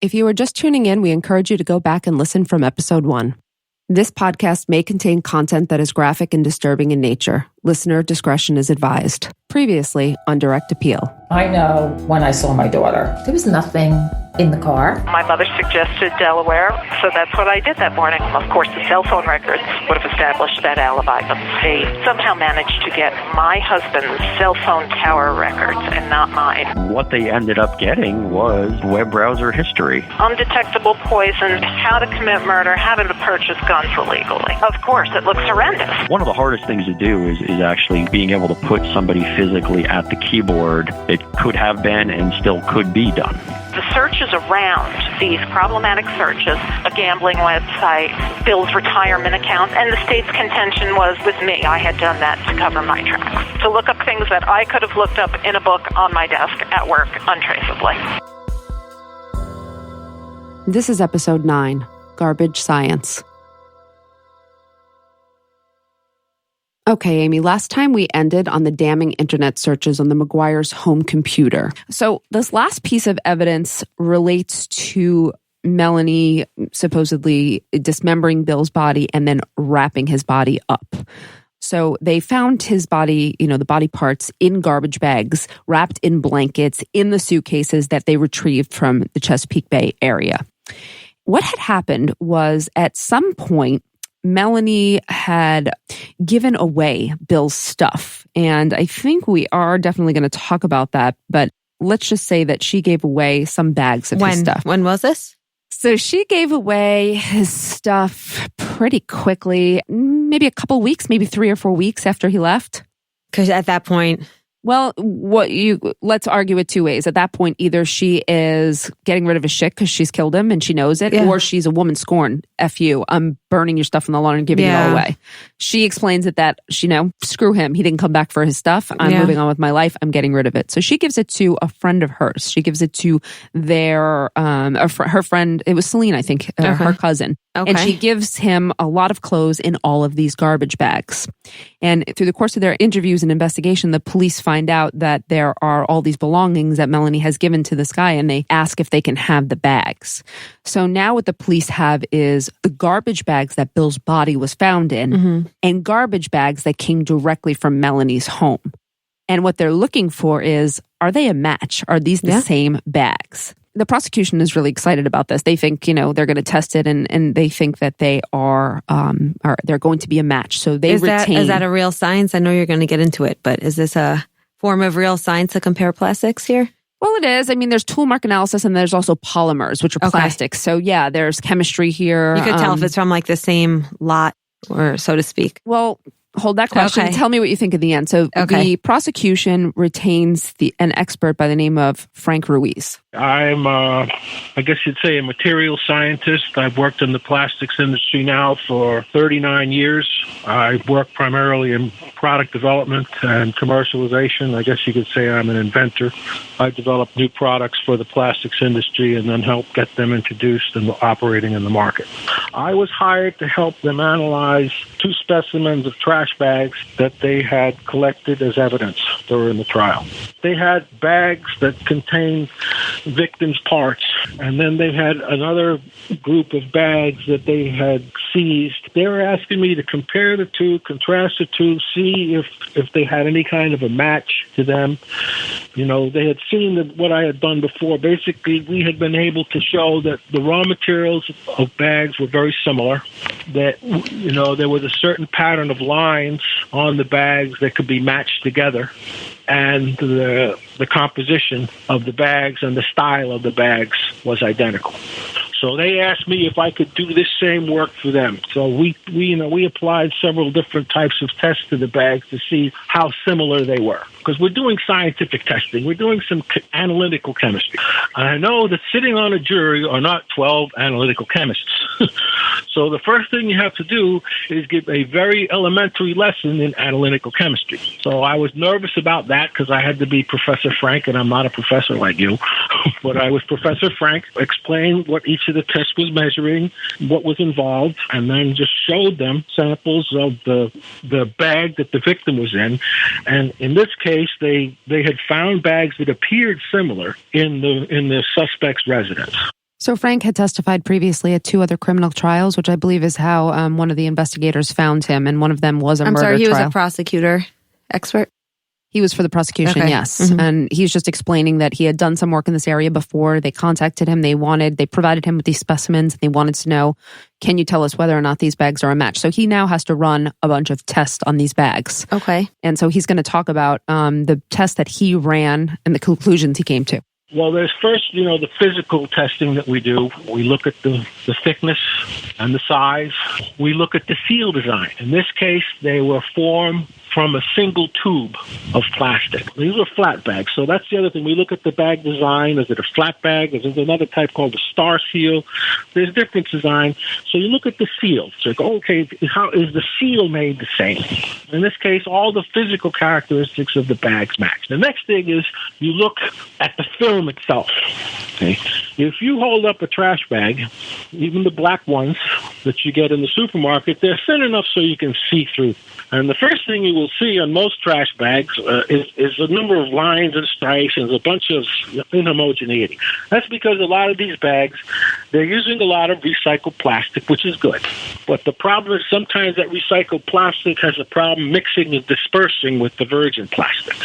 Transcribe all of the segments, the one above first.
If you are just tuning in, we encourage you to go back and listen from episode 1. This podcast may contain content that is graphic and disturbing in nature. Listener discretion is advised. Previously on Direct Appeal. I know when I saw my daughter, there was nothing in the car. My mother suggested Delaware, so that's what I did that morning. Of course, the cell phone records would have established that alibi, but they somehow managed to get my husband's cell phone tower records and not mine. What they ended up getting was web browser history. Undetectable poison, how to commit murder, how to purchase guns illegally. Of course, it looks horrendous. One of the hardest things to do is actually being able to put somebody physically at the keyboard. It could have been and still could be done. The searches around these problematic searches, a gambling website, Bill's retirement account, and the state's contention was with me. I had done that to cover my tracks, to look up things that I could have looked up in a book on my desk at work untraceably. This is episode 9, Garbage Science. Okay, Amy, last time we ended on the damning internet searches on the McGuire's home computer. So this last piece of evidence relates to Melanie supposedly dismembering Bill's body and then wrapping his body up. So they found his body, the body parts in garbage bags, wrapped in blankets, in the suitcases that they retrieved from the Chesapeake Bay area. What had happened was at some point, Melanie had given away Bill's stuff. And I think we are definitely going to talk about that. But let's just say that she gave away some bags of his stuff. When was this? So she gave away his stuff pretty quickly, maybe a couple weeks, maybe 3 or 4 weeks after he left. Because at that point... Well, let's argue it 2 ways. At that point, either she is getting rid of his shit because she's killed him and she knows it, or she's a woman scorn. F you. I'm burning your stuff in the lawn and giving it all away. She explains it that, screw him. He didn't come back for his stuff. I'm moving on with my life. I'm getting rid of it. So she gives it to a friend of hers. She gives it to her friend. It was Celine, I think, her cousin. Okay. And she gives him a lot of clothes in all of these garbage bags. And through the course of their interviews and investigation, the police find out that there are all these belongings that Melanie has given to this guy, and they ask if they can have the bags. So now what the police have is the garbage bags that Bill's body was found in, and garbage bags that came directly from Melanie's home. And what they're looking for is, are they a match? Are these the same bags? The prosecution is really excited about this. They think, they're going to test it, and they think that they are they're going to be a match. So they retain. Is that a real science? I know you're going to get into it, but is this a form of real science to compare plastics here? Well, it is. I mean, there's tool mark analysis, and there's also polymers, which are plastics. So yeah, there's chemistry here. You could tell if it's from like the same lot, or so to speak. Well, hold that question. Okay. Tell me what you think in the end. So the prosecution retains an expert by the name of Frank Ruiz. I'm, I guess you'd say, a material scientist. I've worked in the plastics industry now for 39 years. I work primarily in product development and commercialization. I guess you could say I'm an inventor. I develop new products for the plastics industry and then help get them introduced and operating in the market. I was hired to help them analyze 2 specimens of trash bags that they had collected as evidence during the trial. They had bags that contained victims' parts, and then they had another group of bags that they had seized. They were asking me to compare the 2, contrast the 2, see if they had any kind of a match to them. They had seen what I had done before. Basically, we had been able to show that the raw materials of bags were very similar, that, there was a certain pattern of lines on the bags that could be matched together, and the composition of the bags and the style of the bags was identical. So they asked me if I could do this same work for them. So we applied several different types of tests to the bags to see how similar they were. Because we're doing scientific testing. We're doing some analytical chemistry. And I know that sitting on a jury are not 12 analytical chemists. So the first thing you have to do is give a very elementary lesson in analytical chemistry. So I was nervous about that because I had to be Professor Frank, and I'm not a professor like you. But I was Professor Frank, explained what each of the tests was measuring, what was involved, and then just showed them samples of the bag that the victim was in. And in this case, they had found bags that appeared similar in the suspect's residence. So Frank had testified previously at 2 other criminal trials, which I believe is how one of the investigators found him, and one of them was a murder trial. I'm sorry, he was a prosecutor expert? He was for the prosecution, okay. Yes. Mm-hmm. And he's just explaining that he had done some work in this area before. They contacted him. They provided him with these specimens. They wanted to know, can you tell us whether or not these bags are a match? So he now has to run a bunch of tests on these bags. Okay. And so he's going to talk about the test that he ran and the conclusions he came to. Well, there's first, the physical testing that we do. We look at the thickness and the size. We look at the seal design. In this case, they were formed from a single tube of plastic. These were flat bags. So that's the other thing. We look at the bag design. Is it a flat bag? Is there another type called a star seal? There's different designs. So you look at the seal. It's like, okay, how is the seal made the same? In this case, all the physical characteristics of the bags match. The next thing is you look at the film itself. Okay? If you hold up a trash bag, even the black ones that you get in the supermarket, they're thin enough so you can see through. And the first thing you will see on most trash bags is a number of lines and striations, a bunch of inhomogeneity. That's because a lot of these bags, they're using a lot of recycled plastic, which is good. But the problem is sometimes that recycled plastic has a problem mixing and dispersing with the virgin plastic.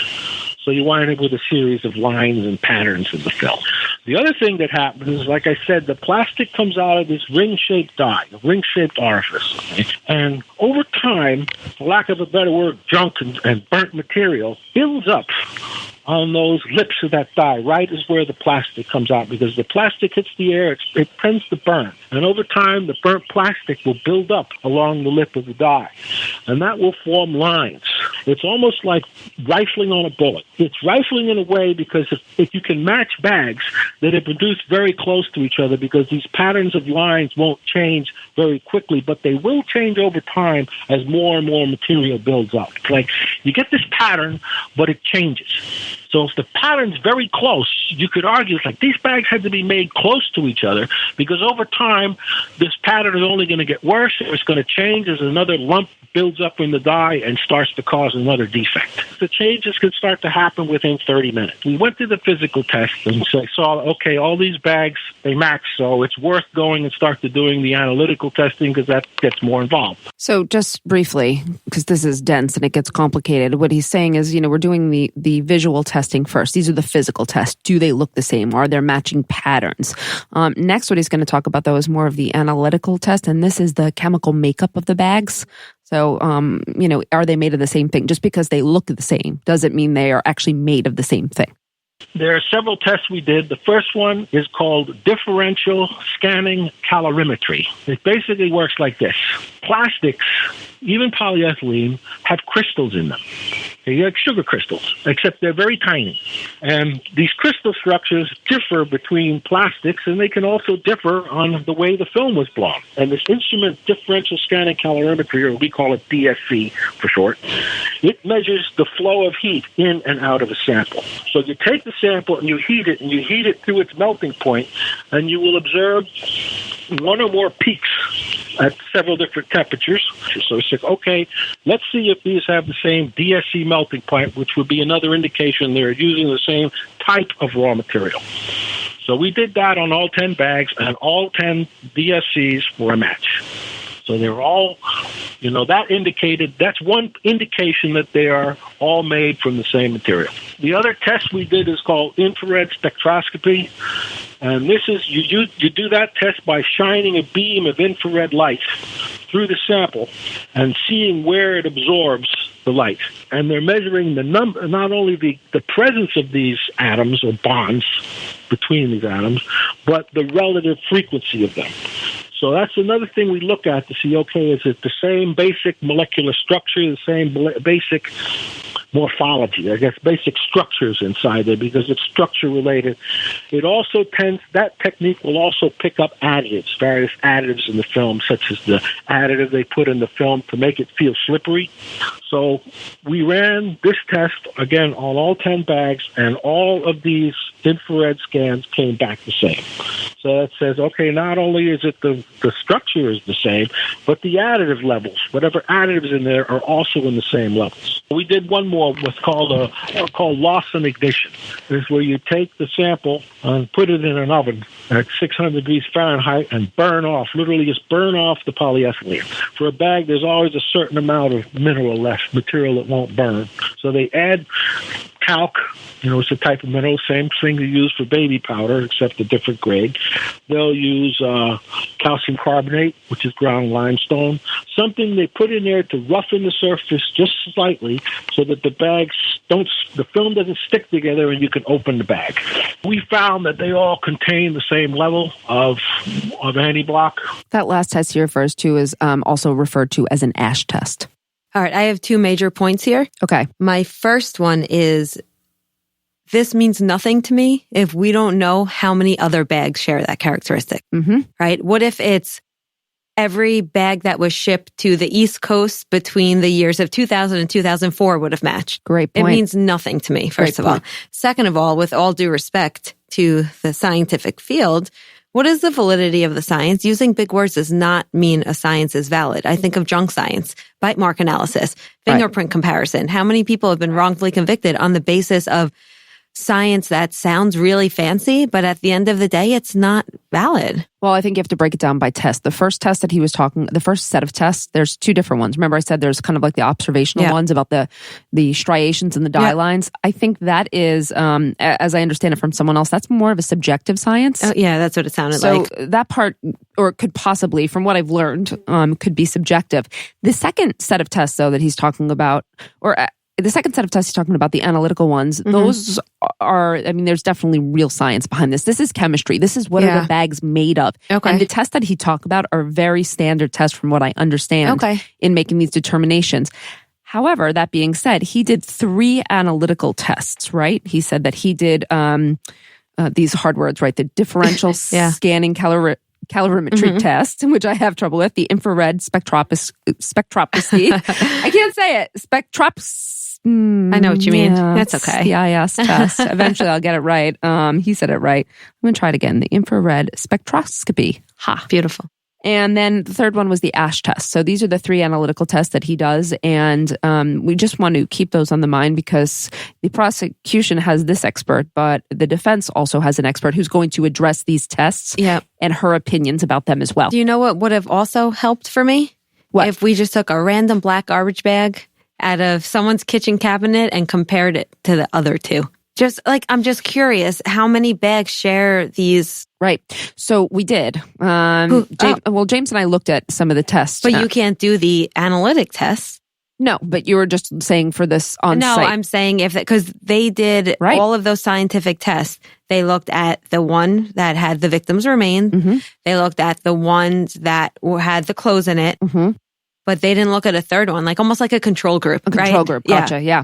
So you wind up with a series of lines and patterns in the film. The other thing that happens is, like I said, the plastic comes out of this ring-shaped die, a ring-shaped orifice. Okay? And over time, for lack of a better word, junk and burnt material builds up on those lips of that die, right is where the plastic comes out, because the plastic hits the air, it tends to burn. And over time, the burnt plastic will build up along the lip of the die. And that will form lines. It's almost like rifling on a bullet. It's rifling in a way because if you can match bags that are produced very close to each other, because these patterns of lines won't change very quickly, but they will change over time as more and more material builds up. It's like you get this pattern, but it changes. So if the pattern's very close, you could argue it's like these bags had to be made close to each other, because over time, this pattern is only going to get worse, or it's going to change as another lump builds up in the die and starts to cause another defect. The changes can start to happen within 30 minutes. We went through the physical test and saw, okay, all these bags, they match, so it's worth going and start to doing the analytical testing, because that gets more involved. So just briefly, because this is dense and it gets complicated, what he's saying is, we're doing the visual testing first. These are the physical tests. Do they look the same? Are there matching patterns? Next, what he's going to talk about, though, is more of the analytical test, and this is the chemical makeup of the bags. So, are they made of the same thing? Just because they look the same doesn't mean they are actually made of the same thing. There are several tests we did. The first one is called Differential Scanning Calorimetry. It basically works like this. Plastics, even polyethylene, have crystals in them. They're like sugar crystals, except they're very tiny. And these crystal structures differ between plastics, and they can also differ on the way the film was blown. And this instrument, Differential Scanning Calorimetry, or we call it DSC for short, it measures the flow of heat in and out of a sample. So you take the sample and you heat it through its melting point, and you will observe one or more peaks at several different temperatures. So it's like, okay, let's see if these have the same DSC melting point, which would be another indication they're using the same type of raw material. So we did that on all 10 bags, and all 10 DSCs were a match. So they're all, that's one indication that they are all made from the same material. The other test we did is called infrared spectroscopy. And this is, you do that test by shining a beam of infrared light through the sample and seeing where it absorbs the light. And they're measuring the number, not only the presence of these atoms or bonds between these atoms, but the relative frequency of them. So that's another thing we look at to see, okay, is it the same basic molecular structure, the same basic morphology, I guess basic structures inside there, because it's structure related. It also that technique will also pick up additives, various additives in the film, such as the additive they put in the film to make it feel slippery. So So we ran this test, again, on all 10 bags, and all of these infrared scans came back the same. So it says, okay, not only is it the structure is the same, but the additive levels, whatever additives in there, are also in the same levels. We did one more, what's called Lawson Ignition. This is where you take the sample and put it in an oven at 600 degrees Fahrenheit and burn off, literally just burn off the polyethylene. For a bag, there's always a certain amount of mineral left, material that won't burn. So they add talc, it's a type of mineral, same thing they use for baby powder, except a different grade. They'll use calcium carbonate, which is ground limestone, something they put in there to roughen the surface just slightly so that the film doesn't stick together and you can open the bag. We found that they all contain the same level of anti-block. That last test he refers to is also referred to as an ash test. All right, I have two major points here. Okay. My first one is, this means nothing to me if we don't know how many other bags share that characteristic, right? What if it's every bag that was shipped to the East Coast between the years of 2000 and 2004 would have matched? Great point. It means nothing to me, first of all. Second of all, with all due respect to the scientific field, what is the validity of the science? Using big words does not mean a science is valid. I think of junk science, bite mark analysis, fingerprint comparison. How many people have been wrongfully convicted on the basis of science that sounds really fancy, but at the end of the day, it's not valid? Well, I think you have to break it down by test. The first test that he was the first set of tests, there's two different ones. Remember I said there's kind of like the observational ones about the striations and the dye lines. I think that is, as I understand it from someone else, that's more of a subjective science. Oh, yeah, that's what it sounded like. So that part, or it could possibly, from what I've learned, could be subjective. The second set of tests, though, that he's talking about, the second set of tests he's talking about, the analytical ones, those are, there's definitely real science behind this. This is chemistry. This is what are the bags made of. Okay. And the tests that he talked about are very standard tests from what I understand in making these determinations. However, that being said, he did 3 analytical tests, right? He said that he did these hard words, right? The differential scanning calorimetry test, which I have trouble with, the infrared spectroscopy. I can't say it. I know what you mean. That's okay. The IS test. Eventually I'll get it right. He said it right. I'm going to try it again. The infrared spectroscopy. Beautiful. And then the third one was the ASH test. So these are the 3 analytical tests that he does. And we just want to keep those on the mind because the prosecution has this expert, but the defense also has an expert who's going to address these tests and her opinions about them as well. Do you know what would have also helped for me? What? If we just took a random black garbage bag out of someone's kitchen cabinet and compared it to the other 2. I'm just curious, how many bags share these? Right. So we did. James and I looked at some of the tests. But you can't do the analytic tests. No, but you were just saying for this on site. No, I'm saying because they did all of those scientific tests. They looked at the one that had the victim's remains. They looked at the ones that had the clothes in it. But they didn't look at a third one, almost like a control group. Control group, gotcha, yeah.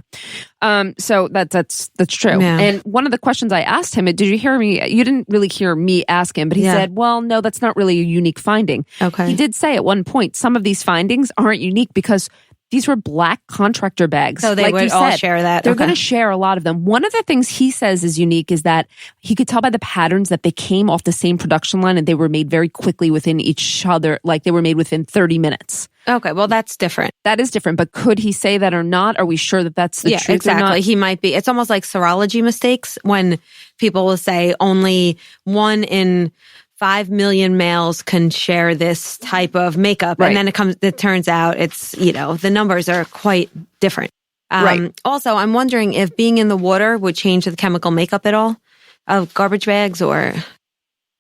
So that's true. Yeah. And one of the questions I asked him, did you hear me? You didn't really hear me ask him, but he said, well, no, that's not really a unique finding. Okay. He did say at one point, some of these findings aren't unique because these were black contractor bags. So they would all share that. They're going to share a lot of them. One of the things he says is unique is that he could tell by the patterns that they came off the same production line and they were made very quickly within each other, like they were made within 30 minutes. Okay, well, that's different. That is different, but could he say that or not? Are we sure that that's the truth exactly. or not? He might be. It's almost like serology mistakes when people will say only 1 in 5 million males can share this type of makeup. Right. And then it turns out it's, the numbers are quite different. Right. Also, I'm wondering if being in the water would change the chemical makeup at all of garbage bags or...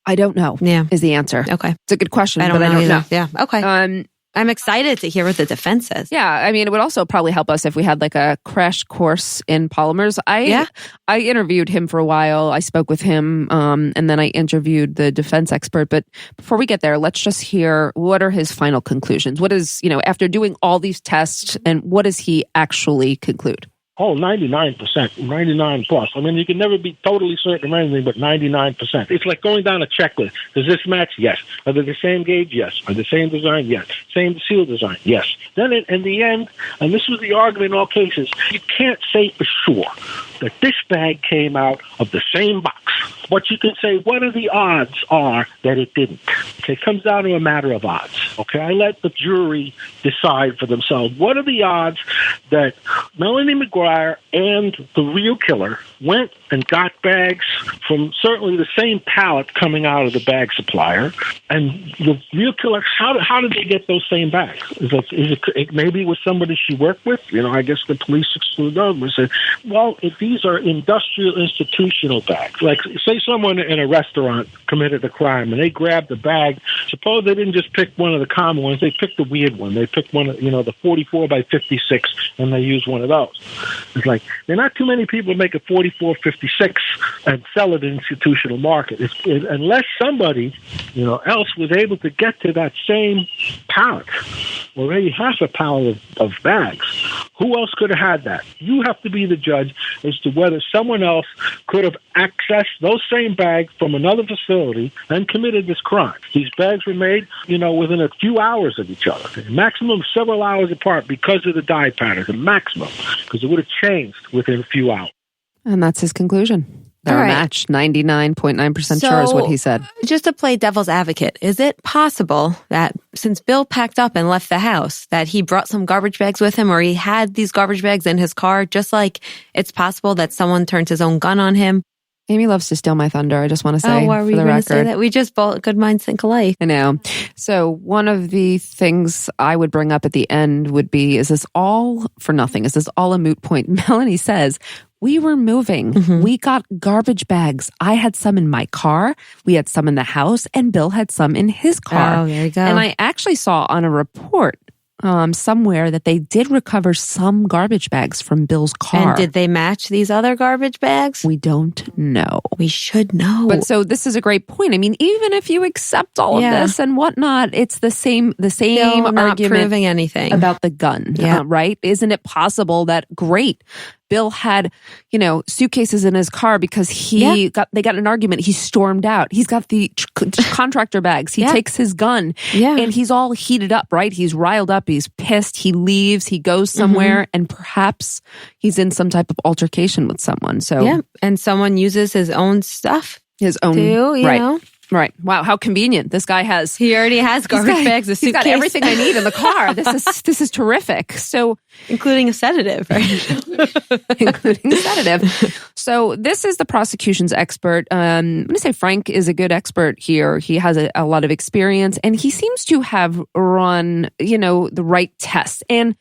I don't know is the answer. Okay. It's a good question, I don't know. Yeah. Okay. I'm excited to hear what the defense says. Yeah, it would also probably help us if we had a crash course in polymers. I interviewed him for a while. I spoke with him, and then I interviewed the defense expert. But before we get there, let's just hear what are his final conclusions. What is, after doing all these tests, and what does he actually conclude? 99%, 99 plus. I mean, you can never be totally certain of anything, but 99%. It's like going down a checklist. Does this match? Yes. Are they the same gauge? Yes. Are they the same design? Yes. Same seal design? Yes. Then in the end, and this was the argument in all cases, you can't say for sure that this bag came out of the same box. But you can say, what are the odds are that it didn't? Okay, it comes down to a matter of odds. Okay, I let the jury decide for themselves. What are the odds that Melanie McGuire and the real killer went and got bags from certainly the same pallet coming out of the bag supplier, and the real killer, how did they get those same bags? Is it maybe it was somebody she worked with? I guess the police exclude them and say, well, if these are industrial institutional bags, like say someone in a restaurant committed a crime and they grabbed the bag, suppose they didn't just pick one of the common ones, they picked the weird one. They picked one of, the 44 by 56 and they used one of those. It's like, there are not too many people make a 44-56 and sell it in the institutional market. Unless somebody, else was able to get to that same pallet, or maybe half a pallet of bags. Who else could have had that? You have to be the judge as to whether someone else could have accessed those same bags from another facility and committed this crime. These bags were made, within a few hours of each other, a maximum of several hours apart because of the dye pattern, the maximum, because it would have changed within a few hours. And that's his conclusion. They're a match. 99.9% sure is what he said. Just to play devil's advocate, is it possible that since Bill packed up and left the house, that he brought some garbage bags with him, or he had these garbage bags in his car, just like it's possible that someone turned his own gun on him? Amy loves to steal my thunder. I just want to say, why were you going to say that? We just both good minds think alike. I know. So one of the things I would bring up at the end would be, is this all for nothing? Is this all a moot point? Melanie says, we were moving. Mm-hmm. We got garbage bags. I had some in my car. We had some in the house, and Bill had some in his car. Oh, there you go. And I actually saw on a report somewhere that they did recover some garbage bags from Bill's car. And did they match these other garbage bags? We don't know. We should know. But so this is a great point. I mean, even if you accept all of this and whatnot, it's the same not argument proving anything about the gun, right? Isn't it possible that, great, Bill had, suitcases in his car because they got in an argument. He stormed out. He's got the contractor bags. He takes his gun and he's all heated up, right? He's riled up. He's pissed. He leaves. He goes somewhere and perhaps he's in some type of altercation with someone. So and someone uses his own stuff. His own, too, you know? Right. Wow, how convenient. This guy has... He already has garbage bags, a suitcase. He's got everything I need in the car. This is terrific. So, including a sedative, right? Including a sedative. So this is the prosecution's expert. I'm going to say Frank is a good expert here. He has a lot of experience, and he seems to have run, the right tests. And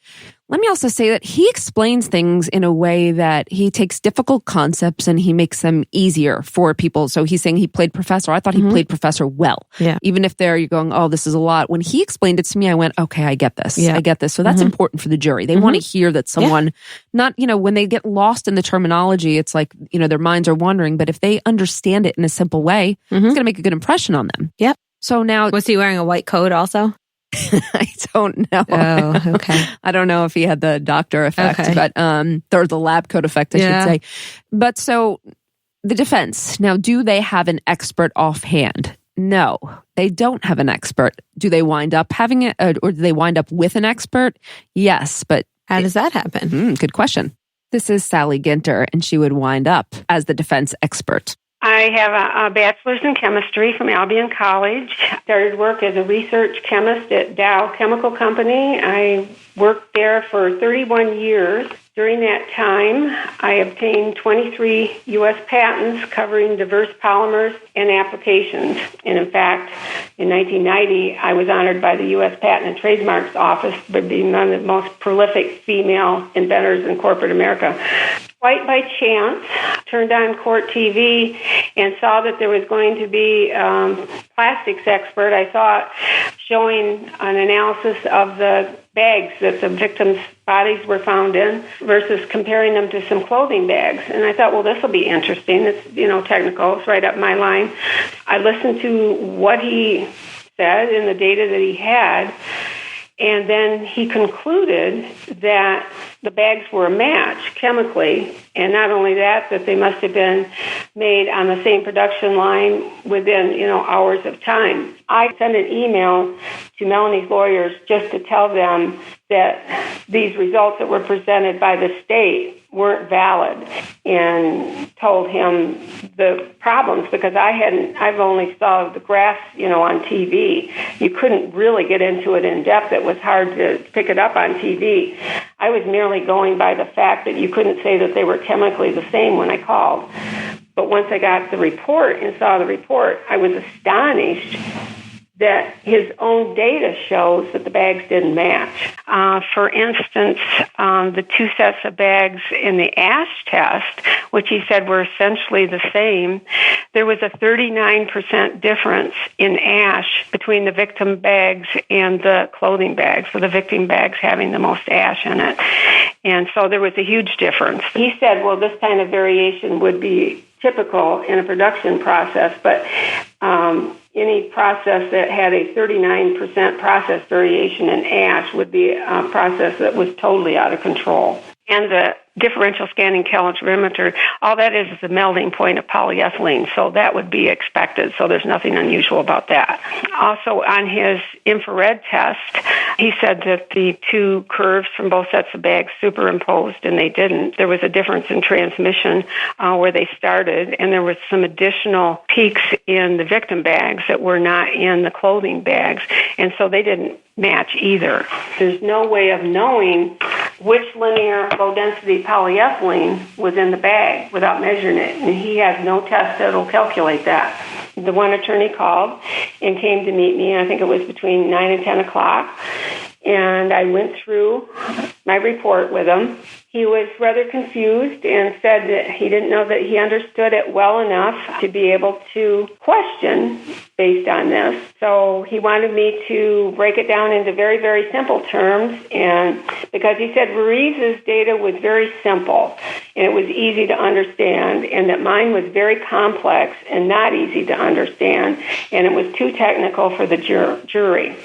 let me also say that he explains things in a way that he takes difficult concepts and he makes them easier for people. So he's saying he played professor. I thought he played professor well. Yeah. Even if you're going, oh, this is a lot. When he explained it to me, I went, okay, I get this. Yeah. I get this. So that's important for the jury. They want to hear that someone, not, when they get lost in the terminology, it's like, their minds are wandering. But if they understand it in a simple way, it's going to make a good impression on them. Yep. So now... Was he wearing a white coat also? I don't know. Oh, okay. I don't know if he had the doctor effect, but or the lab coat effect, I should say. But so the defense, now, do they have an expert offhand? No, they don't have an expert. Do they wind up having it, or do they wind up with an expert? Yes, but how does that happen? Good question. This is Sally Ginter, and she would wind up as the defense expert. I have a bachelor's in chemistry from Albion College. Started work as a research chemist at Dow Chemical Company. I worked there for 31 years. During that time, I obtained 23 U.S. patents covering diverse polymers and applications. And in fact, in 1990, I was honored by the U.S. Patent and Trademarks Office for being one of the most prolific female inventors in corporate America. Quite by chance, turned on Court TV and saw that there was going to be plastics expert, I thought, showing an analysis of the bags that the victims' bodies were found in versus comparing them to some clothing bags. And I thought, well, this will be interesting. It's, technical. It's right up my line. I listened to what he said and the data that he had. And then he concluded that the bags were a match chemically, and not only that they must have been made on the same production line within, hours of time. I sent an email to Melanie's lawyers just to tell them that these results that were presented by the state weren't valid, and told him the problems, because I've only saw the graphs, on TV. You couldn't really get into it in depth. It was hard to pick it up on TV. I was merely going by the fact that you couldn't say that they were chemically the same when I called. But once I got the report and saw the report, I was astonished that his own data shows that the bags didn't match. For instance, the two sets of bags in the ash test, which he said were essentially the same, there was a 39% difference in ash between the victim bags and the clothing bags, so the victim bags having the most ash in it. And so there was a huge difference. He said, well, this kind of variation would be typical in a production process, but any process that had a 39% process variation in ash would be a process that was totally out of control. And the differential scanning calorimetry, all that is the melting point of polyethylene, so that would be expected, so there's nothing unusual about that. Also, on his infrared test, he said that the two curves from both sets of bags superimposed, and they didn't. There was a difference in transmission where they started, and there was some additional peaks in the victim bags that were not in the clothing bags, and so they didn't match either. There's no way of knowing which linear low-density polyethylene was in the bag without measuring it, and he has no test that will calculate that. The one attorney called and came to meet me, I think it was between 9 and 10 o'clock, and I went through my report with him. He was rather confused and said that he didn't know that he understood it well enough to be able to question based on this. So he wanted me to break it down into very, very simple terms, and because he said Ruiz's data was very simple and it was easy to understand, and that mine was very complex and not easy to understand, and it was too technical for the jury.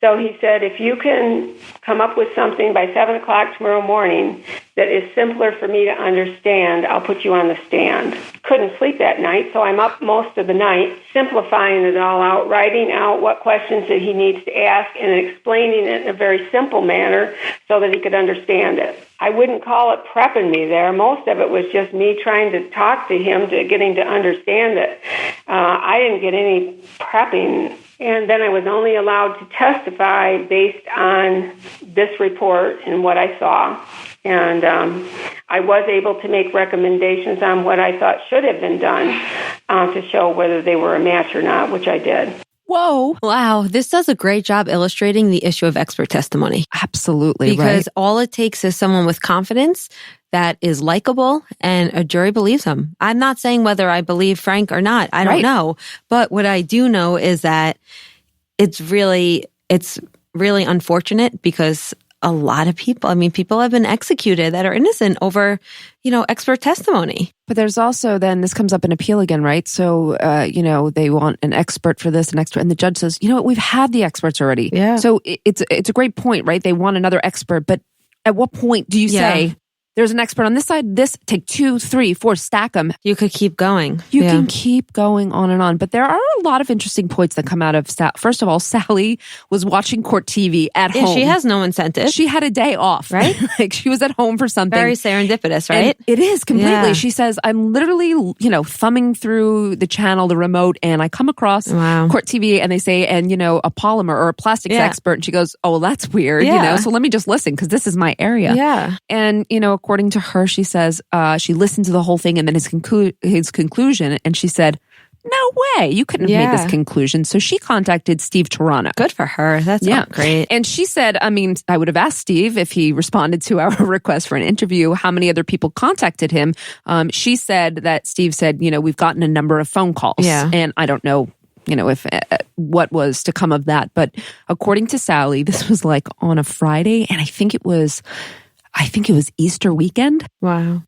So he said, if you can come up with something by 7 o'clock tomorrow morning that is simpler for me to understand, I'll put you on the stand. Couldn't sleep that night, so I'm up most of the night simplifying it all out, writing out what questions that he needs to ask, and explaining it in a very simple manner so that he could understand it. I wouldn't call it prepping me there. Most of it was just me trying to talk to him to getting to understand it. I didn't get any prepping. And then I was only allowed to testify based on this report and what I saw. And I was able to make recommendations on what I thought should have been done to show whether they were a match or not, which I did. Whoa. Wow. This does a great job illustrating the issue of expert testimony. Absolutely. Because right? all it takes is someone with confidence that is likable and a jury believes him. I'm not saying whether I believe Frank or not. I don't know. But what I do know is that it's really unfortunate because a lot of people have been executed that are innocent over, expert testimony. But there's also then this comes up in appeal again, right? So, they want an expert for this, and the judge says, you know what, we've had the experts already. Yeah. So it's a great point, right? They want another expert, but at what point do you say, there's an expert on this side, take 2, 3, 4, stack them. You could keep going. You can keep going on and on. But there are a lot of interesting points that come out of First of all, Sally was watching court TV at home. She has no incentive. She had a day off, right? Like she was at home for something. Very serendipitous, right? And it is completely. Yeah. She says, I'm literally, thumbing through the channel, the remote, and I come across court TV and they say, a polymer or a plastics expert. And she goes, oh, well, that's weird, so let me just listen because this is my area. Yeah. And, according to her, she says she listened to the whole thing and then his conclusion, and she said, no way, you couldn't have made this conclusion. So she contacted Steve Toronto. Good for her. That's great. And she said, I would have asked Steve if he responded to our request for an interview, how many other people contacted him. She said that Steve said, we've gotten a number of phone calls. Yeah. And I don't know, if what was to come of that. But according to Sally, this was like on a Friday, and I think it was Easter weekend. Wow.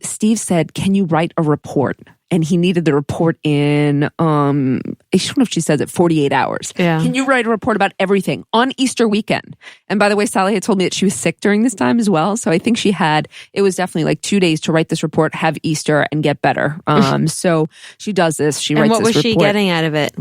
Steve said, can you write a report? and he needed the report in, I don't know if she says it, 48 hours. Yeah. Can you write a report about everything on Easter weekend? And by the way, Sally had told me that she was sick during this time as well. So I think it was definitely like 2 days to write this report, have Easter, and get better. So she does this. She writes this report. And what was she getting out of it?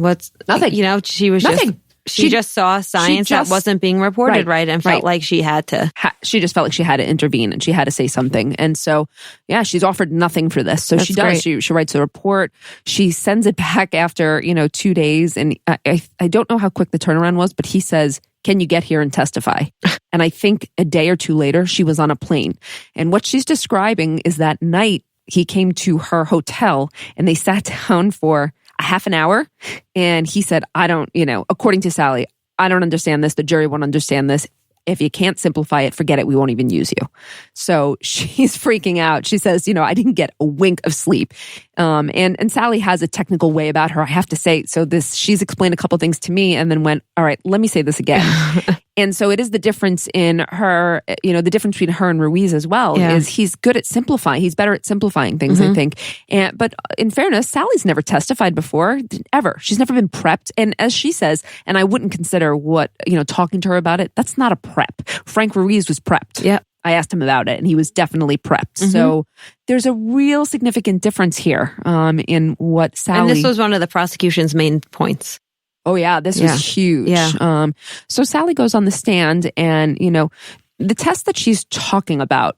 Nothing. She was Nothing. She just saw science that wasn't being reported right and felt like she had to. She just felt like she had to intervene and she had to say something. And so, yeah, she's offered nothing for this. So That's she does. great. She writes a report. She sends it back after, 2 days. And I don't know how quick the turnaround was, but he says, can you get here and testify? And I think a day or two later, she was on a plane. And what she's describing is that night he came to her hotel and they sat down for a half an hour. And he said, according to Sally, I don't understand this. The jury won't understand this. If you can't simplify it, forget it. We won't even use you. So she's freaking out. She says, I didn't get a wink of sleep. And Sally has a technical way about her, I have to say. So she's explained a couple things to me and then went, all right, let me say this again. And so it is the difference in her, the difference between her and Ruiz as well is he's good at simplifying. He's better at simplifying things, I think. But in fairness, Sally's never testified before, ever. She's never been prepped. And as she says, and I wouldn't consider talking to her about it, that's not a prep. Frank Ruiz was prepped. Yeah. I asked him about it and he was definitely prepped. So there's a real significant difference here in what Sally... And this was one of the prosecution's main points. Oh yeah, this was huge. Yeah. So Sally goes on the stand and, the test that she's talking about,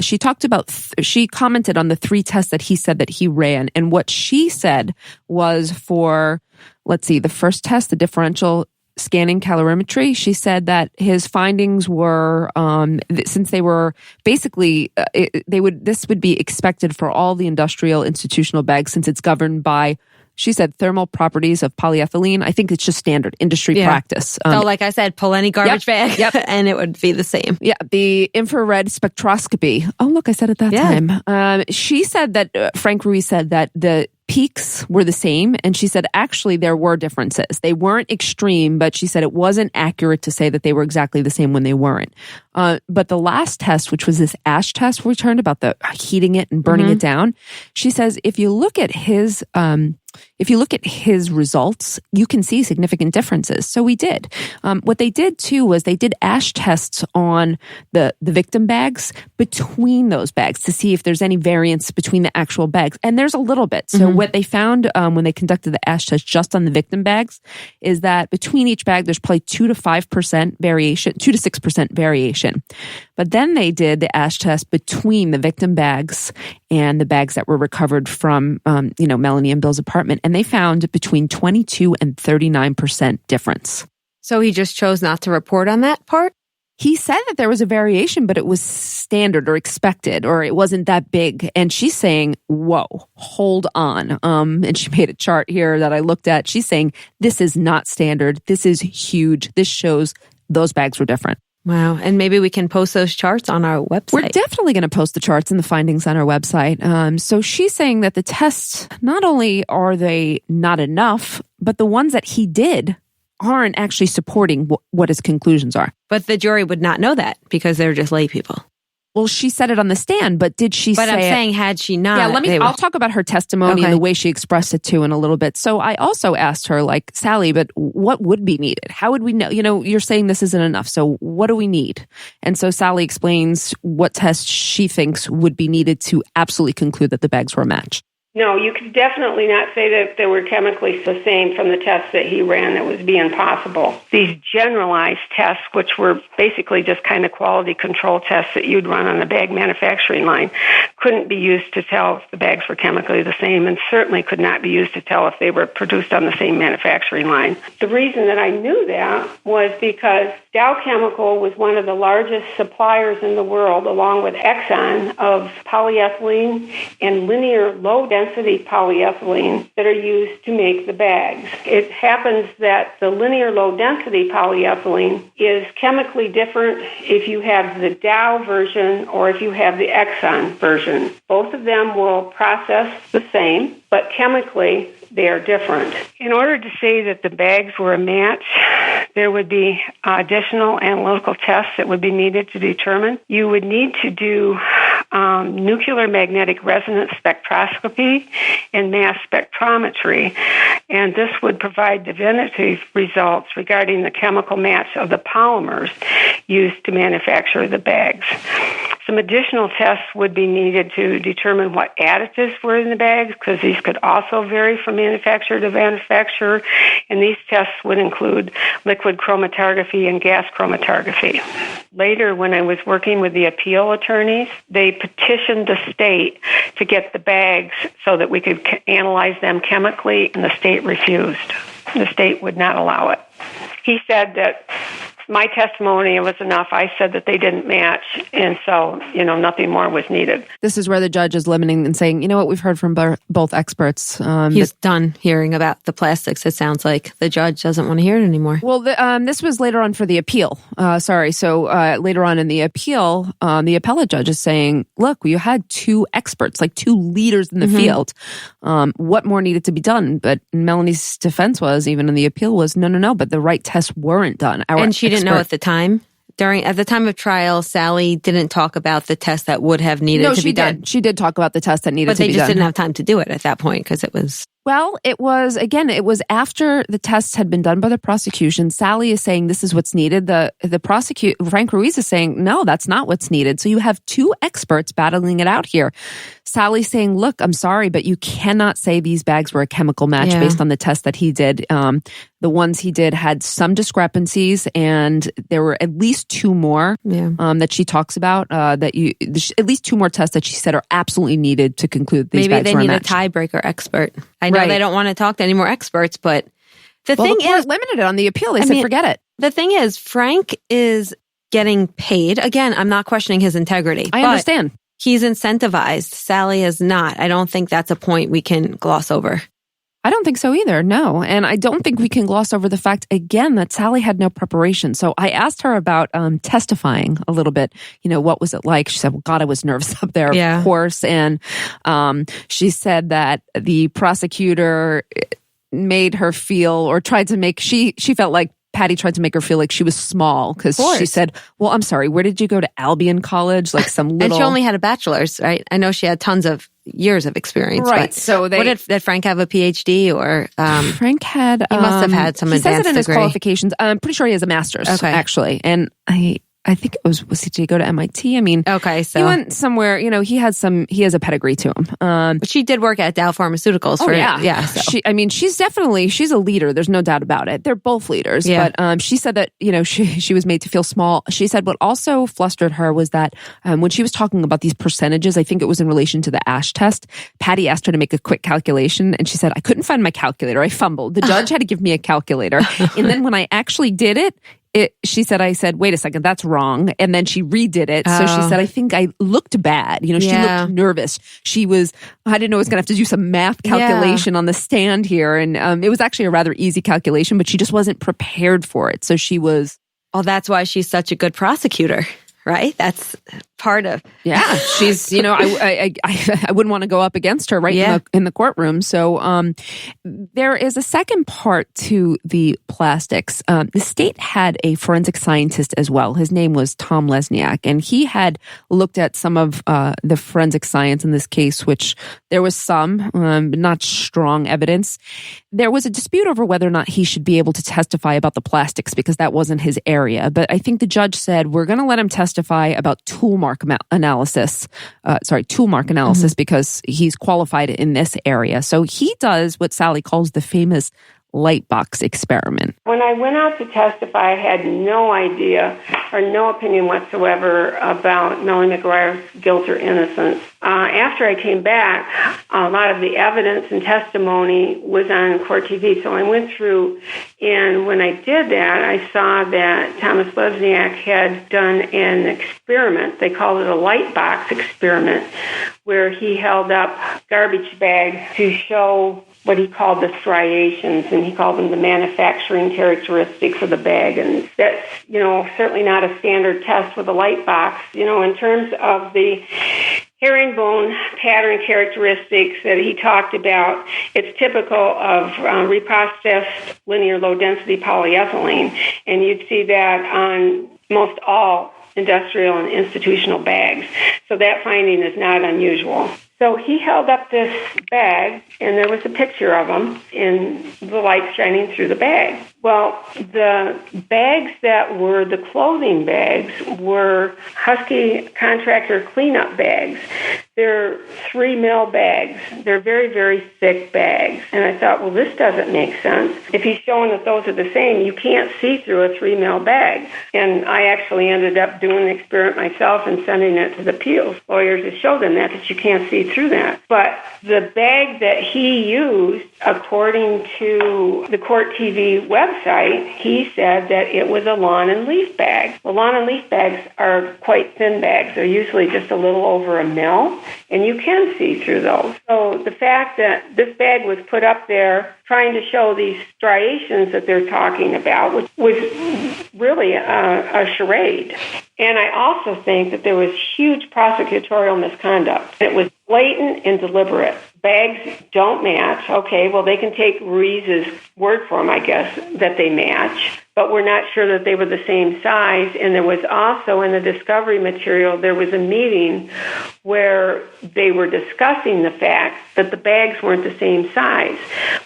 she commented on the 3 tests that he said that he ran. And what she said was for, the first test, the differential scanning calorimetry, she said that his findings were, since they were basically, this would be expected for all the industrial institutional bags since it's governed by, she said, thermal properties of polyethylene. I think it's just standard industry practice. So like I said, pull any garbage bag and it would be the same. Yeah, the infrared spectroscopy. Oh, look, I said it that time. She said that, Frank Ruiz said that the peaks were the same. And she said, actually, there were differences. They weren't extreme, but she said it wasn't accurate to say that they were exactly the same when they weren't. But the last test, which was this ash test we turned about the heating it and burning it down, she says, if you look at his results, you can see significant differences. So we did. What they did too was they did ash tests on the victim bags between those bags to see if there's any variance between the actual bags. And there's a little bit. So what they found when they conducted the ash test just on the victim bags is that between each bag, there's probably 2 to 5% variation, 2 to 6% variation. But then they did the ash test between the victim bags and the bags that were recovered from, Melanie and Bill's apartment. And they found between 22 and 39% difference. So he just chose not to report on that part? He said that there was a variation, but it was standard or expected, or it wasn't that big. And she's saying, whoa, hold on. And she made a chart here that I looked at. She's saying, this is not standard. This is huge. This shows those bags were different. Wow. And maybe we can post those charts on our website. We're definitely going to post the charts and the findings on our website. So she's saying that the tests, not only are they not enough, but the ones that he did aren't actually supporting what his conclusions are. But the jury would not know that because they're just lay people. Well, she said it on the stand, but did she say But I'm saying, it? had she not... Yeah, I'll talk about her testimony and the way she expressed it too in a little bit. So I also asked her, Sally, but what would be needed? How would we know? You're saying this isn't enough. So what do we need? And so Sally explains what tests she thinks would be needed to absolutely conclude that the bags were a match. No, you could definitely not say that they were chemically the same from the tests that he ran. That would be impossible. These generalized tests, which were basically just kind of quality control tests that you'd run on a bag manufacturing line, couldn't be used to tell if the bags were chemically the same, and certainly could not be used to tell if they were produced on the same manufacturing line. The reason that I knew that was because Dow Chemical was one of the largest suppliers in the world, along with Exxon, of polyethylene and linear low-density polyethylene that are used to make the bags. It happens that the linear low-density polyethylene is chemically different if you have the Dow version or if you have the Exxon version. Both of them will process the same, but chemically they are different. In order to say that the bags were a match, there would be additional analytical tests that would be needed to determine. You would need to do nuclear magnetic resonance spectroscopy and mass spectrometry, and this would provide definitive results regarding the chemical match of the polymers used to manufacture the bags. Some additional tests would be needed to determine what additives were in the bags, because these could also vary from manufacturer to manufacturer, and these tests would include liquid chromatography and gas chromatography. Later, when I was working with the appeal attorneys, they petitioned the state to get the bags so that we could analyze them chemically, and the state refused. The state would not allow it. He said that my testimony was enough. I said that they didn't match, and so, nothing more was needed. This is where the judge is limiting and saying, you know what, we've heard from both experts. He's done hearing about the plastics. It sounds like the judge doesn't want to hear it anymore. Well, this was later on for the appeal. So later on in the appeal, the appellate judge is saying, look, you had two experts, like two leaders in the field. What more needed to be done? But Melanie's defense was, even in the appeal, was no, but the right tests weren't done. And she didn't know at the time? At the time of trial, Sally didn't talk about the test that would have needed to be done. She did talk about the test that needed to be done. But they just didn't have time to do it at that point because it was... Well, it was after the tests had been done by the prosecution. Sally is saying this is what's needed. The Frank Ruiz is saying, no, that's not what's needed. So you have two experts battling it out here. Sally's saying, look, I'm sorry, but you cannot say these bags were a chemical match based on the test that he did. The ones he did had some discrepancies, and there were at least two more that she talks about. At least two more tests that she said are absolutely needed to conclude these bags were a match. Maybe they need a tiebreaker expert. I know they don't want to talk to any more experts, but the court limited it on the appeal. They said, forget it. The thing is, Frank is getting paid. Again, I'm not questioning his integrity. I understand. He's incentivized. Sally is not. I don't think that's a point we can gloss over. I don't think so either, no. And I don't think we can gloss over the fact, again, that Sally had no preparation. So I asked her about testifying a little bit. What was it like? She said, well, God, I was nervous up there, of course. And she said that the prosecutor made her feel, or tried to make, she felt like Patty tried to make her feel like she was small, because she said, well, I'm sorry, where did you go to? Albion College? Like some little... And she only had a bachelor's, right? I know she had tons of years of experience. Right. So did Frank have a PhD or... Frank had... He must have had some advanced degree. He says it in his qualifications. I'm pretty sure he has a master's, actually. And I think it was he to go to MIT? I mean, so he went somewhere, he has a pedigree to him. But she did work at Dow Pharmaceuticals she's a leader. There's no doubt about it. They're both leaders. Yeah. But she said that, she was made to feel small. She said what also flustered her was that when she was talking about these percentages, I think it was in relation to the ASH test, Patty asked her to make a quick calculation, and she said, I couldn't find my calculator. I fumbled. The judge had to give me a calculator. And then when I actually did it, she said, I said, wait a second, that's wrong. And then she redid it. So she said, I think I looked bad. She looked nervous. I didn't know I was going to have to do some math calculation on the stand here. And it was actually a rather easy calculation, but she just wasn't prepared for it. So she was... Well, that's why she's such a good prosecutor, right? That's part of... Yeah, she's, I wouldn't want to go up against her in the courtroom. So there is a second part to the plastics. The state had a forensic scientist as well. His name was Tom Lesniak, and he had looked at some of the forensic science in this case, which there was some, not strong evidence. There was a dispute over whether or not he should be able to testify about the plastics because that wasn't his area. But I think the judge said, we're going to let him testify about tool mark analysis because he's qualified in this area. So he does what Sally calls the famous light box experiment. When I went out to testify, I had no idea or no opinion whatsoever about Melanie McGuire's guilt or innocence. After I came back, a lot of the evidence and testimony was on court TV, so I went through, and when I did that, I saw that Thomas Lesniak had done an experiment. They called it a light box experiment, where he held up garbage bags to show what he called the striations, and he called them the manufacturing characteristics of the bag. And that's, certainly not a standard test with a light box. In terms of the herringbone pattern characteristics that he talked about, it's typical of reprocessed linear low-density polyethylene, and you'd see that on most all industrial and institutional bags. So that finding is not unusual. So he held up this bag, and there was a picture of him in the light shining through the bag. Well, the bags that were the clothing bags were Hcsc contractor cleanup bags. They're 3 mil bags. They're very, very thick bags. And I thought, well, this doesn't make sense. If he's showing that those are the same, you can't see through a 3 mil bag. And I actually ended up doing the experiment myself and sending it to the appeals lawyers to show them that you can't see through that. But the bag that he used, according to the Court TV website, he said that it was a lawn and leaf bag. The lawn and leaf bags are quite thin bags. They're usually just a little over 1 mil, and you can see through those. So the fact that this bag was put up there trying to show these striations that they're talking about was really a charade. And I also think that there was huge prosecutorial misconduct. It was blatant and deliberate. Bags don't match. Okay, well, they can take Ruiz's word for them, I guess, that they match, but we're not sure that they were the same size. And there was also in the discovery material, there was a meeting where they were discussing the fact that the bags weren't the same size,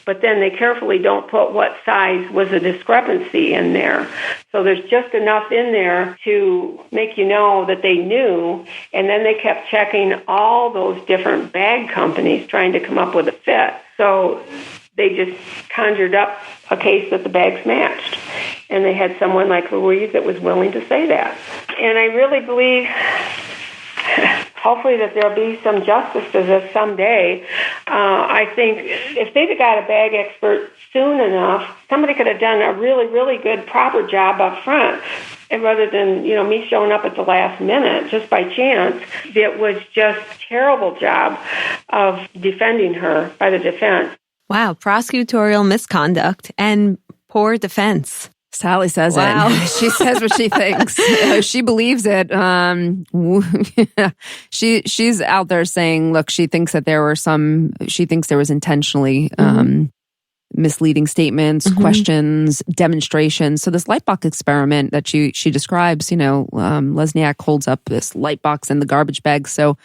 but then they carefully don't put what size was a discrepancy in there. So there's just enough in there to make you know that they knew, and then they kept checking all those different bag companies trying to come up with a fit. So they just conjured up a case that the bags matched. And they had someone like Ruiz that was willing to say that. And I really believe, hopefully, that there'll be some justice to this someday. I think if they'd have got a bag expert soon enough, somebody could have done a really, really good, proper job up front. And rather than, me showing up at the last minute just by chance, it was just a terrible job of defending her by the defense. Wow, prosecutorial misconduct and poor defense. Sally says it. She says what she thinks. She believes it. She's out there saying, look, she thinks that she thinks there was intentionally misleading statements, questions, demonstrations. So this light box experiment that she describes, Lesniak holds up this light box in the garbage bag. So,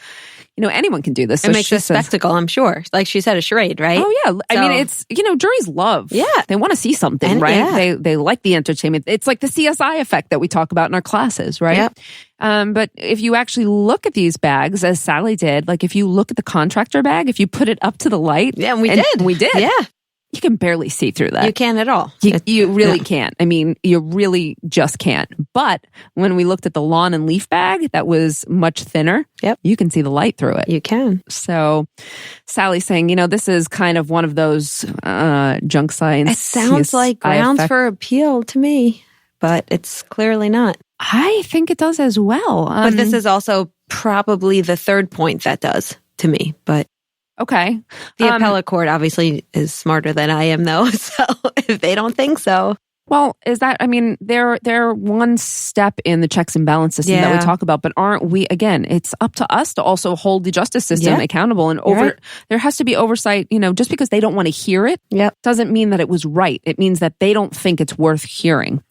anyone can do this. So it makes a spectacle, I'm sure. Like she said, a charade, right? Oh, yeah. I mean, it's, juries love. Yeah. They want to see something, right? Yeah. They like the entertainment. It's like the CSI effect that we talk about in our classes, right? Yep. But if you actually look at these bags, as Sally did, like if you look at the contractor bag, if you put it up to the light. Yeah, we did. Yeah. You can barely see through that. You can't at all. You really can't. I mean, you really just can't. But when we looked at the lawn and leaf bag, that was much thinner. Yep. You can see the light through it. You can. So Sally's saying, this is kind of one of those junk science. It sounds like grounds for appeal to me, but it's clearly not. I think it does as well. But this is also probably the third point that does to me, but. Okay. The appellate court obviously is smarter than I am, though. So if they don't think so. Well, they're one step in the checks and balance system that we talk about, but aren't we, again, it's up to us to also hold the justice system accountable and there has to be oversight, just because they don't want to hear it doesn't mean that it was right. It means that they don't think it's worth hearing.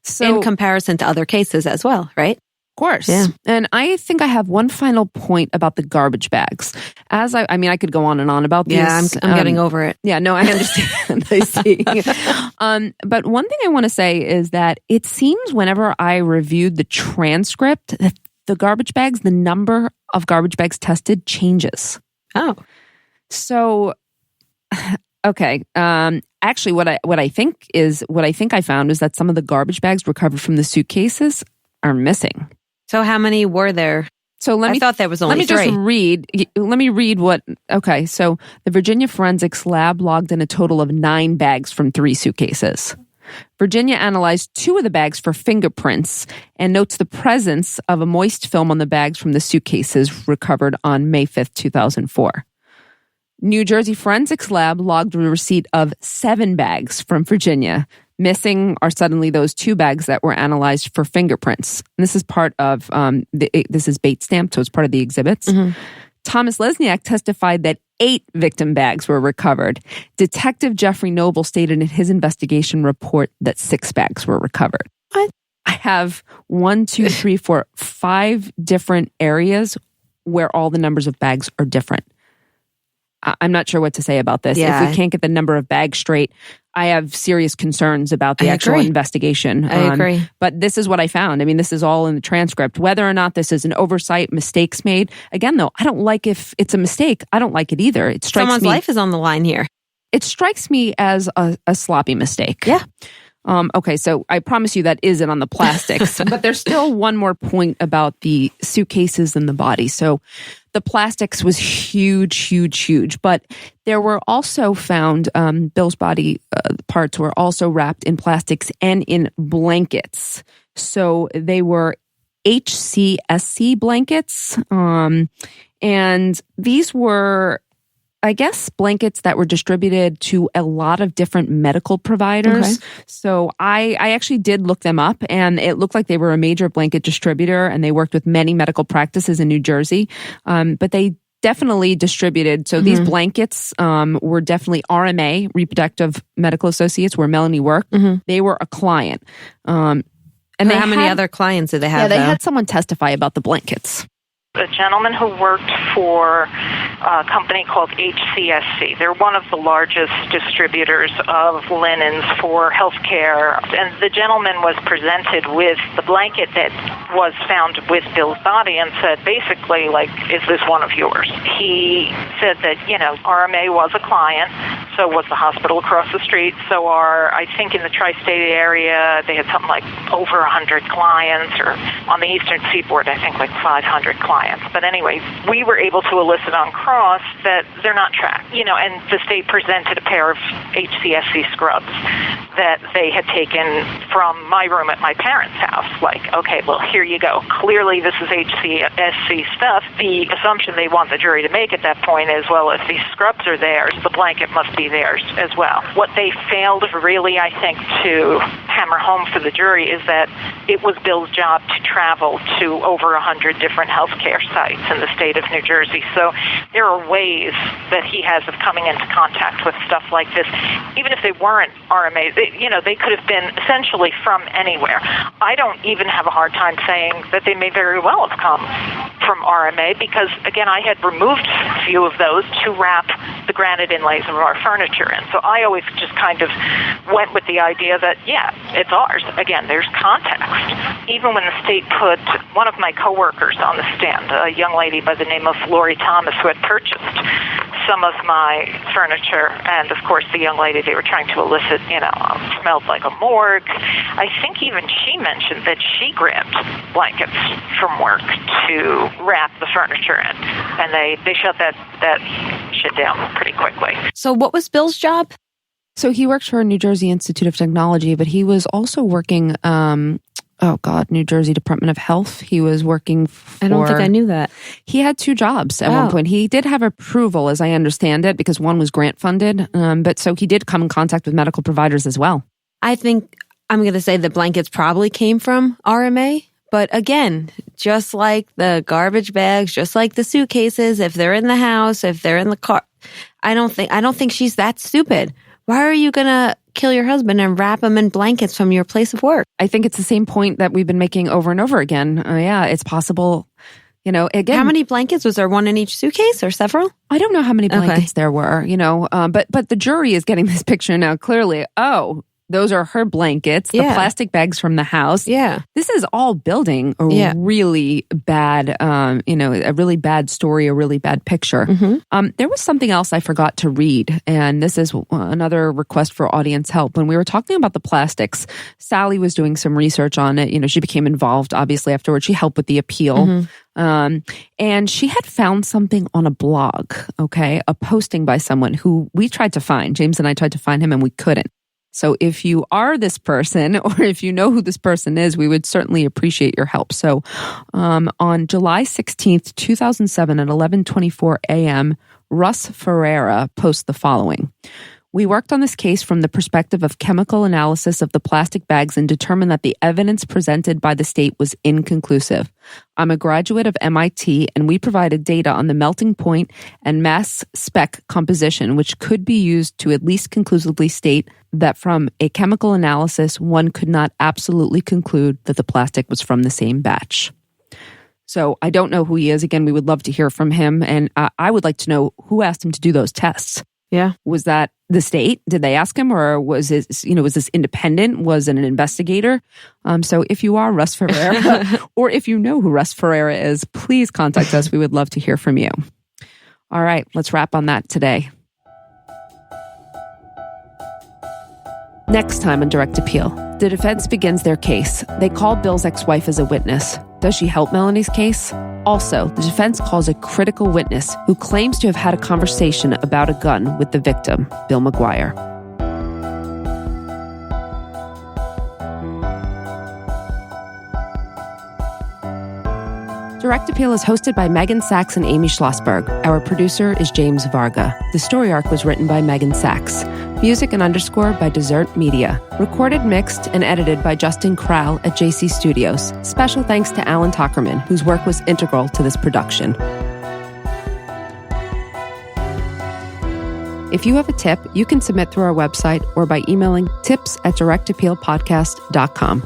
So, in comparison to other cases as well, right? Of course. Yeah. And I think I have one final point about the garbage bags. I could go on and on about these. Yeah, I'm getting over it. Yeah, no, I understand. I see. But one thing I want to say is that it seems whenever I reviewed the transcript, that the garbage bags, the number of garbage bags tested changes. Oh. So, okay. Actually, what I think I found is that some of the garbage bags recovered from the suitcases are missing. So how many were there? So I thought there was only 3. Let me read what, okay. So the Virginia Forensics Lab logged in a total of 9 bags from 3 suitcases. Virginia analyzed 2 of the bags for fingerprints and notes the presence of a moist film on the bags from the suitcases recovered on May 5th, 2004. New Jersey Forensics Lab logged the receipt of 7 bags from Virginia. Missing are suddenly those 2 bags that were analyzed for fingerprints. And this is part of, this is bait stamped, so it's part of the exhibits. Thomas Lesniak testified that 8 victim bags were recovered. Detective Jeffrey Noble stated in his investigation report that 6 bags were recovered. What? I have 5 different areas where all the numbers of bags are different. I'm not sure what to say about this. Yeah. If we can't get the number of bags straight, I have serious concerns about the actual investigation. I agree. But this is what I found. I mean, this is all in the transcript. Whether or not this is an oversight, mistakes made. Again, though, I don't like if it's a mistake. I don't like it either. It strikes Someone's life is on the line here. It strikes me as a sloppy mistake. Yeah. Okay, so I promise you that isn't on the plastics, but there's still one more point about the suitcases and the body. So the plastics was huge, but there were also found, Bill's body parts were also wrapped in plastics and in blankets. So they were Hcsc blankets, and these were, I guess, blankets that were distributed to a lot of different medical providers. Okay. So I actually did look them up, and it looked like they were a major blanket distributor, and they worked with many medical practices in New Jersey. But they definitely distributed. So these blankets were definitely RMA, Reproductive Medical Associates, where Melanie worked. They were a client. And how many other clients did they have? Yeah, they had someone testify about the blankets. A gentleman who worked for a company called Hcsc. They're one of the largest distributors of linens for healthcare. And the gentleman was presented with the blanket that was found with Bill's body and said, basically, like, is this one of yours? He said that, RMA was a client, so was the hospital across the street. So I think in the tri-state area, they had something like over 100 clients, or on the Eastern Seaboard, I think like 500 clients. But anyway, we were able to elicit on cross that they're not tracked, and the state presented a pair of Hcsc scrubs that they had taken from my room at my parents' house. Like, okay, well, here you go. Clearly, this is Hcsc stuff. The assumption they want the jury to make at that point is, well, if these scrubs are theirs, the blanket must be theirs as well. What they failed really, I think, to hammer home for the jury is that it was Bill's job to travel to over 100 different healthcare sites in the state of New Jersey. So there are ways that he has of coming into contact with stuff like this. Even if they weren't RMA, they could have been essentially from anywhere. I don't even have a hard time saying that they may very well have come from RMA because, again, I had removed a few of those to wrap the granite inlays of our furniture in. So I always just kind of went with the idea that, yeah, it's ours. Again, there's context. Even when the state put one of my coworkers on the stand, a young lady by the name of Lori Thomas, who had purchased some of my furniture, and of course the young lady they were trying to elicit, smelled like a morgue. I think even she mentioned that she grabbed blankets from work to wrap the furniture in, and they shut that shit down pretty quickly. So what was Bill's job? So he worked for New Jersey Institute of Technology, but he was also working New Jersey Department of Health. He was working for... I don't think I knew that. He had 2 jobs at one point. He did have approval, as I understand it, because one was grant funded. But so he did come in contact with medical providers as well. I think I'm going to say the blankets probably came from RMA. But again, just like the garbage bags, just like the suitcases, if they're in the house, if they're in the car, I don't think she's that stupid. Why are you going to kill your husband and wrap him in blankets from your place of work? I think it's the same point that we've been making over and over again. Yeah, it's possible, again. How many blankets? Was there one in each suitcase or several? I don't know how many blankets there were, but the jury is getting this picture now clearly. Oh, those are her blankets, the plastic bags from the house. Yeah. This is all building a really bad, a really bad story, a really bad picture. There was something else I forgot to read, and this is another request for audience help. When we were talking about the plastics, Sally was doing some research on it. She became involved, obviously, afterwards. She helped with the appeal. And she had found something on a blog, a posting by someone who we tried to find. James and I tried to find him, and we couldn't. So if you are this person, or if you know who this person is, we would certainly appreciate your help. So on July 16th, 2007 at 11:24 a.m., Russ Ferreira posts the following. We worked on this case from the perspective of chemical analysis of the plastic bags and determined that the evidence presented by the state was inconclusive. I'm a graduate of MIT, and we provided data on the melting point and mass spec composition, which could be used to at least conclusively state that from a chemical analysis, one could not absolutely conclude that the plastic was from the same batch. So I don't know who he is. Again, we would love to hear from him. And I would like to know who asked him to do those tests. Yeah. Was that the state? Did they ask him, or was it, was this independent? Was it an investigator? So if you are Russ Ferreira, or if you know who Russ Ferreira is, please contact us. We would love to hear from you. All right, let's wrap on that today. Next time on Direct Appeal, the defense begins their case. They call Bill's ex-wife as a witness. Does she help Melanie's case? Also, the defense calls a critical witness who claims to have had a conversation about a gun with the victim, Bill McGuire. Direct Appeal is hosted by Meghan Sachs and Amy Shlosberg. Our producer is James Varga. The story arc was written by Meghan Sachs. Music and underscore by Desert Media. Recorded, mixed, and edited by Justin Kral at JC Studios. Special thanks to Alan Tockerman, whose work was integral to this production. If you have a tip, you can submit through our website or by emailing tips@directappealpodcast.com.